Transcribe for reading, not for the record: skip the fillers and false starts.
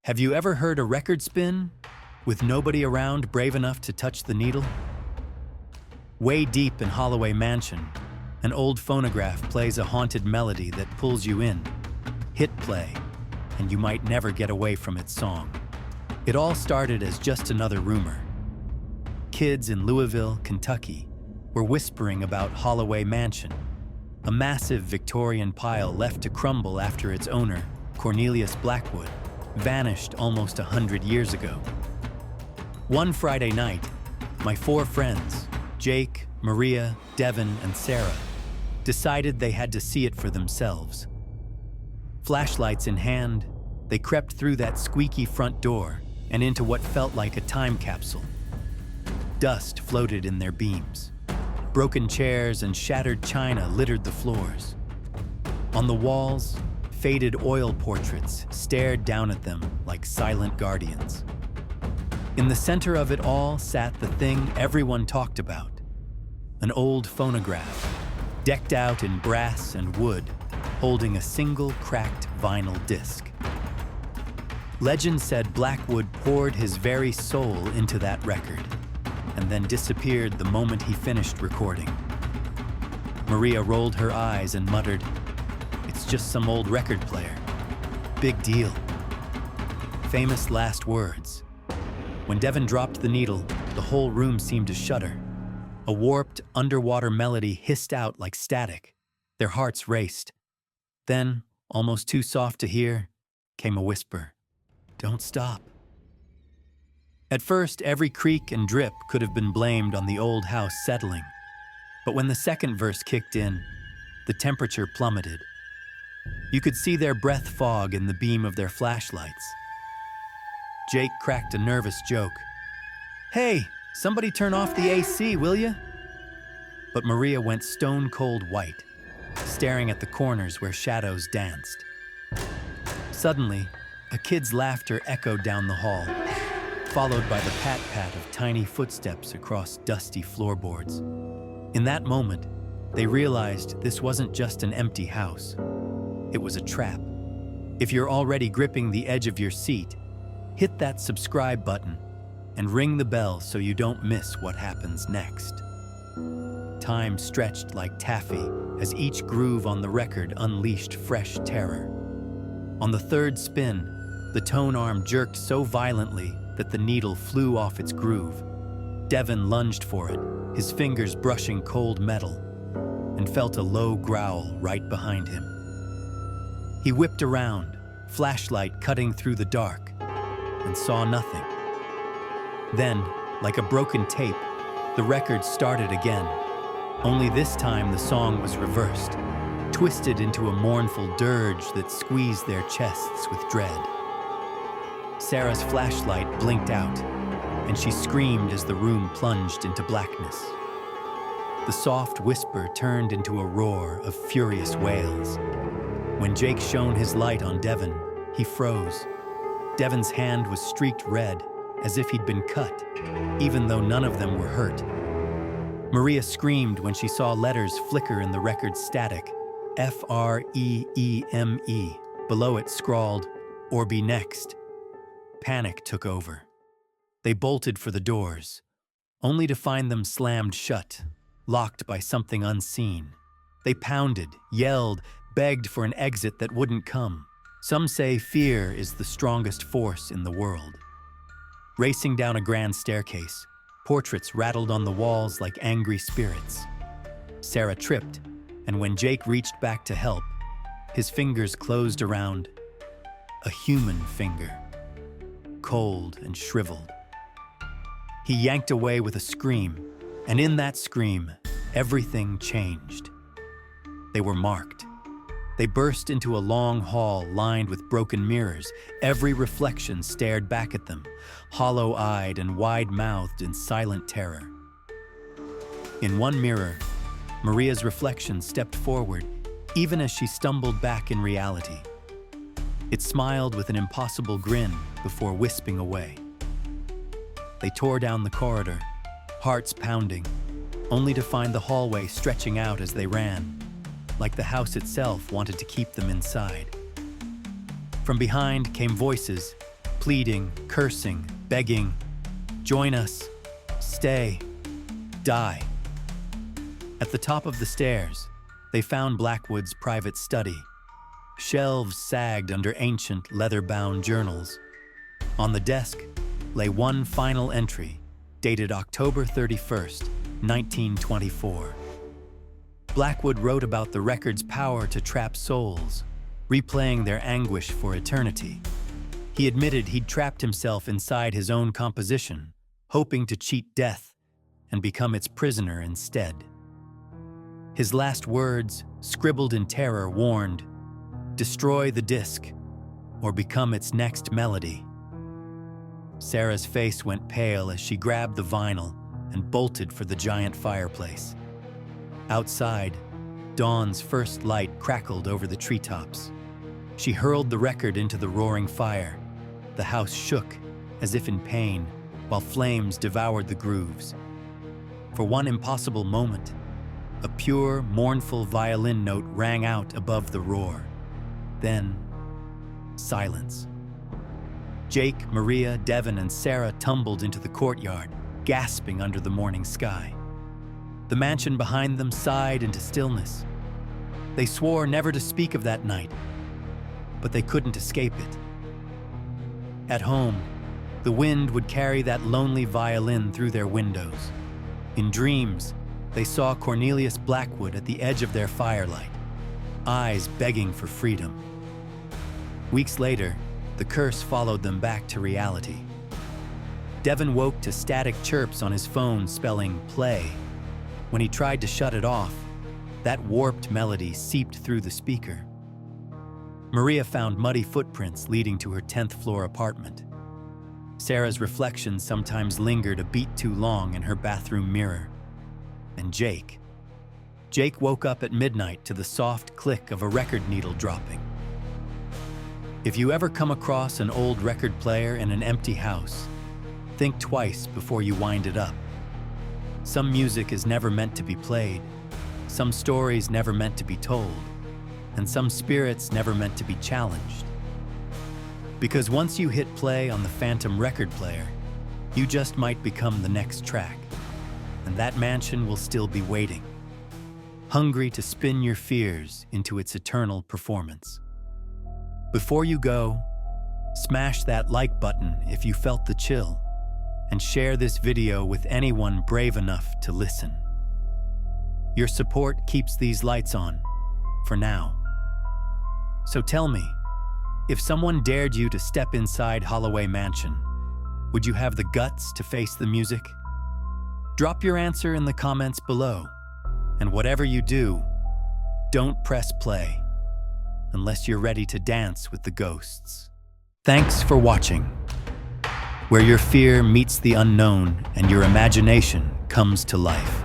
Have you ever heard a record spin with nobody around brave enough to touch the needle? Way deep in Holloway Mansion, an old phonograph plays a haunted melody that pulls you in. Hit play, and you might never get away from its song. It all started as just another rumor. Kids in Louisville, Kentucky, were whispering about Holloway Mansion, a massive Victorian pile left to crumble after its owner, Cornelius Blackwood, vanished almost 100 years ago. One Friday night, my 4 friends, Jake, Maria, Devin, and Sarah, decided they had to see it for themselves. Flashlights in hand, they crept through that squeaky front door and into what felt like a time capsule. Dust floated in their beams. Broken chairs and shattered china littered the floors. On the walls, faded oil portraits stared down at them like silent guardians. In the center of it all sat the thing everyone talked about, an old phonograph, decked out in brass and wood, holding a single cracked vinyl disc. Legend said Blackwood poured his very soul into that record, and then disappeared the moment he finished recording. Maria rolled her eyes and muttered, "It's just some old record player. Big deal." Famous last words. When Devin dropped the needle, the whole room seemed to shudder. A warped, underwater melody hissed out like static. Their hearts raced. Then, almost too soft to hear, came a whisper. "Don't stop." At first, every creak and drip could have been blamed on the old house settling. But when the second verse kicked in, the temperature plummeted. You could see their breath fog in the beam of their flashlights. Jake cracked a nervous joke. "Hey, somebody turn off the AC, will you?" But Maria went stone-cold white, staring at the corners where shadows danced. Suddenly, a kid's laughter echoed down the hall, followed by the pat-pat of tiny footsteps across dusty floorboards. In that moment, they realized this wasn't just an empty house. It was a trap. If you're already gripping the edge of your seat, hit that subscribe button and ring the bell so you don't miss what happens next. Time stretched like taffy as each groove on the record unleashed fresh terror. On the third spin, the tone arm jerked so violently that the needle flew off its groove. Devin lunged for it, his fingers brushing cold metal, and felt a low growl right behind him. He whipped around, flashlight cutting through the dark, and saw nothing. Then, like a broken tape, the record started again. Only this time the song was reversed, twisted into a mournful dirge that squeezed their chests with dread. Sarah's flashlight blinked out, and she screamed as the room plunged into blackness. The soft whisper turned into a roar of furious wails. When Jake shone his light on Devin, he froze. Devin's hand was streaked red, as if he'd been cut, even though none of them were hurt. Maria screamed when she saw letters flicker in the record's static, F-R-E-E-M-E. Below it scrawled, "Or be next." Panic took over. They bolted for the doors, only to find them slammed shut, locked by something unseen. They pounded, yelled, begged for an exit that wouldn't come. Some say fear is the strongest force in the world. Racing down a grand staircase, portraits rattled on the walls like angry spirits. Sarah tripped, and when Jake reached back to help, his fingers closed around a human finger, cold and shriveled. He yanked away with a scream, and in that scream, everything changed. They were marked. They burst into a long hall lined with broken mirrors. Every reflection stared back at them, hollow-eyed and wide-mouthed in silent terror. In one mirror, Maria's reflection stepped forward, even as she stumbled back in reality. It smiled with an impossible grin before wisping away. They tore down the corridor, hearts pounding, only to find the hallway stretching out as they ran, like the house itself wanted to keep them inside. From behind came voices, pleading, cursing, begging, "Join us, stay, die." At the top of the stairs, they found Blackwood's private study. Shelves sagged under ancient, leather-bound journals. On the desk lay one final entry, dated October 31st, 1924. Blackwood wrote about the record's power to trap souls, replaying their anguish for eternity. He admitted he'd trapped himself inside his own composition, hoping to cheat death and become its prisoner instead. His last words, scribbled in terror, warned, "Destroy the disc, or become its next melody." Sarah's face went pale as she grabbed the vinyl and bolted for the giant fireplace. Outside, dawn's first light crackled over the treetops. She hurled the record into the roaring fire. The house shook, as if in pain, while flames devoured the grooves. For one impossible moment, a pure, mournful violin note rang out above the roar. Then, silence. Jake, Maria, Devin, and Sarah tumbled into the courtyard, gasping under the morning sky. The mansion behind them sighed into stillness. They swore never to speak of that night, but they couldn't escape it. At home, the wind would carry that lonely violin through their windows. In dreams, they saw Cornelius Blackwood at the edge of their firelight, eyes begging for freedom. Weeks later, the curse followed them back to reality. Devin woke to static chirps on his phone spelling play. When he tried to shut it off, that warped melody seeped through the speaker. Maria found muddy footprints leading to her 10th floor apartment. Sarah's reflection sometimes lingered a beat too long in her bathroom mirror. And Jake woke up at midnight to the soft click of a record needle dropping. If you ever come across an old record player in an empty house, think twice before you wind it up. Some music is never meant to be played, some stories never meant to be told, and some spirits never meant to be challenged. Because once you hit play on the phantom record player, you just might become the next track, and that mansion will still be waiting, hungry to spin your fears into its eternal performance. Before you go, smash that like button if you felt the chill, and share this video with anyone brave enough to listen. Your support keeps these lights on, for now. So tell me, if someone dared you to step inside Holloway Mansion, would you have the guts to face the music? Drop your answer in the comments below, and whatever you do, don't press play unless you're ready to dance with the ghosts. Thanks for watching, where your fear meets the unknown and your imagination comes to life.